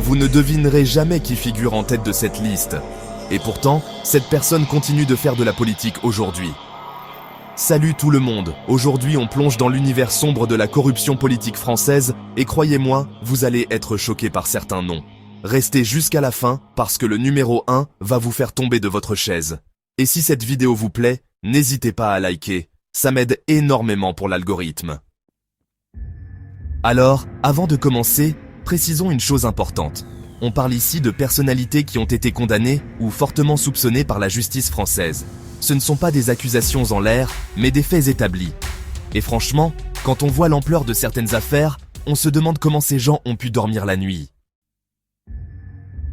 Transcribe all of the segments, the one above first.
vous ne devinerez jamais qui figure en tête de cette liste. Et pourtant, cette personne continue de faire de la politique aujourd'hui. Salut tout le monde, aujourd'hui on plonge dans l'univers sombre de la corruption politique française et croyez-moi, vous allez être choqués par certains noms. Restez jusqu'à la fin parce que le numéro 1 va vous faire tomber de votre chaise. Et si cette vidéo vous plaît, n'hésitez pas à liker, ça m'aide énormément pour l'algorithme. Alors, avant de commencer, précisons une chose importante. On parle ici de personnalités qui ont été condamnées ou fortement soupçonnées par la justice française. Ce ne sont pas des accusations en l'air, mais des faits établis. Et franchement, quand on voit l'ampleur de certaines affaires, on se demande comment ces gens ont pu dormir la nuit.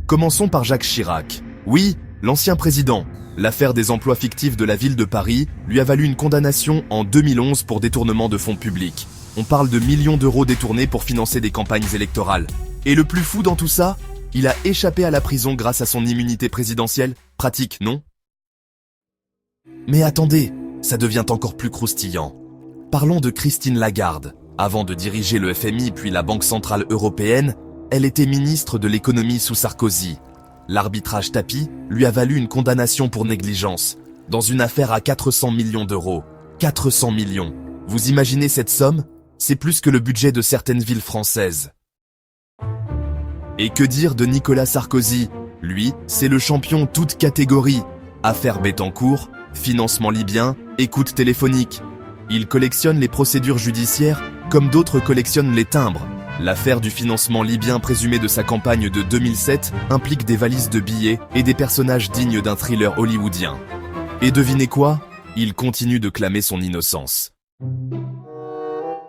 Commençons par Jacques Chirac. Oui, l'ancien président. L'affaire des emplois fictifs de la ville de Paris lui a valu une condamnation en 2011 pour détournement de fonds publics. On parle de millions d'euros détournés pour financer des campagnes électorales. Et le plus fou dans tout ça, il a échappé à la prison grâce à son immunité présidentielle. Pratique, non ? Mais attendez, ça devient encore plus croustillant. Parlons de Christine Lagarde. Avant de diriger le FMI puis la Banque Centrale Européenne, elle était ministre de l'économie sous Sarkozy. L'arbitrage tapis lui a valu une condamnation pour négligence, dans une affaire à 400 millions d'euros. 400 millions. Vous imaginez cette somme ? C'est plus que le budget de certaines villes françaises. Et que dire de Nicolas Sarkozy ? Lui, c'est le champion toute catégorie. Affaire Bettencourt, financement libyen, écoute téléphonique. Il collectionne les procédures judiciaires comme d'autres collectionnent les timbres. L'affaire du financement libyen présumé de sa campagne de 2007 implique des valises de billets et des personnages dignes d'un thriller hollywoodien. Et devinez quoi ? Il continue de clamer son innocence.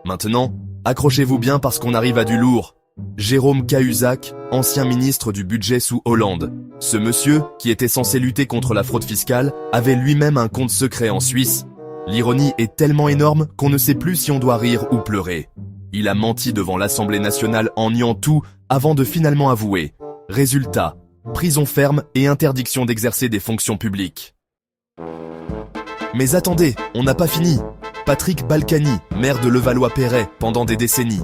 Maintenant, accrochez-vous bien parce qu'on arrive à du lourd. Jérôme Cahuzac, ancien ministre du budget sous Hollande. Ce monsieur, qui était censé lutter contre la fraude fiscale, avait lui-même un compte secret en Suisse. L'ironie est tellement énorme qu'on ne sait plus si on doit rire ou pleurer. Il a menti devant l'Assemblée nationale en niant tout avant de finalement avouer. Résultat, prison ferme et interdiction d'exercer des fonctions publiques. Mais attendez, on n'a pas fini. Patrick Balkany, maire de Levallois-Perret pendant des décennies.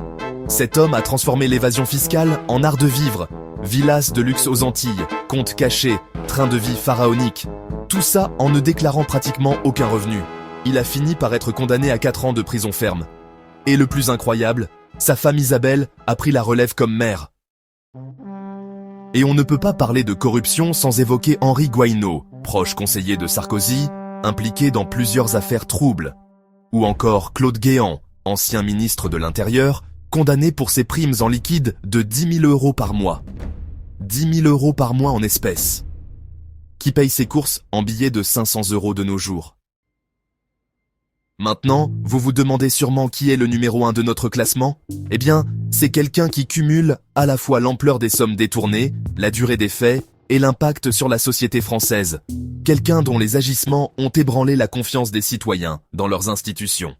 Cet homme a transformé l'évasion fiscale en art de vivre. Villas de luxe aux Antilles, comptes cachés, train de vie pharaonique. Tout ça en ne déclarant pratiquement aucun revenu. Il a fini par être condamné à 4 ans de prison ferme. Et le plus incroyable, sa femme Isabelle a pris la relève comme maire. Et on ne peut pas parler de corruption sans évoquer Henri Guaino, proche conseiller de Sarkozy, impliqué dans plusieurs affaires troubles. Ou encore Claude Guéant, ancien ministre de l'Intérieur, condamné pour ses primes en liquide de 10 000 euros par mois. 10 000 euros par mois en espèces. Qui paye ses courses en billets de 500 euros de nos jours. Maintenant, vous vous demandez sûrement qui est le numéro 1 de notre classement ? Eh bien, c'est quelqu'un qui cumule à la fois l'ampleur des sommes détournées, la durée des faits et l'impact sur la société française. Quelqu'un dont les agissements ont ébranlé la confiance des citoyens dans leurs institutions.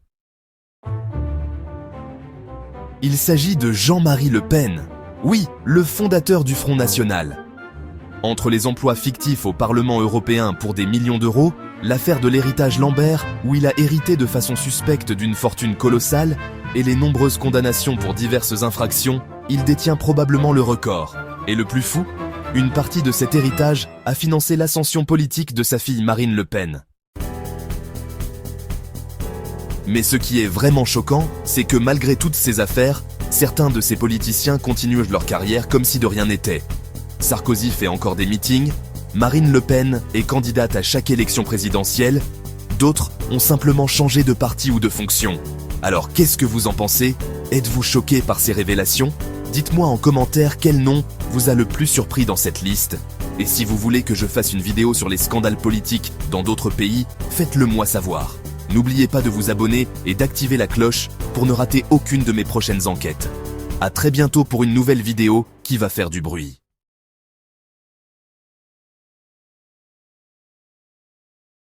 Il s'agit de Jean-Marie Le Pen. Oui, le fondateur du Front National. Entre les emplois fictifs au Parlement européen pour des millions d'euros, l'affaire de l'héritage Lambert, où il a hérité de façon suspecte d'une fortune colossale, et les nombreuses condamnations pour diverses infractions, il détient probablement le record. Et le plus fou, une partie de cet héritage a financé l'ascension politique de sa fille Marine Le Pen. Mais ce qui est vraiment choquant, c'est que malgré toutes ces affaires, certains de ces politiciens continuent leur carrière comme si de rien n'était. Sarkozy fait encore des meetings, Marine Le Pen est candidate à chaque élection présidentielle, d'autres ont simplement changé de parti ou de fonction. Alors qu'est-ce que vous en pensez ? Êtes-vous choqué par ces révélations ? Dites-moi en commentaire quel nom vous a le plus surpris dans cette liste. Et si vous voulez que je fasse une vidéo sur les scandales politiques dans d'autres pays, faites-le moi savoir. N'oubliez pas de vous abonner et d'activer la cloche pour ne rater aucune de mes prochaines enquêtes. À très bientôt pour une nouvelle vidéo qui va faire du bruit.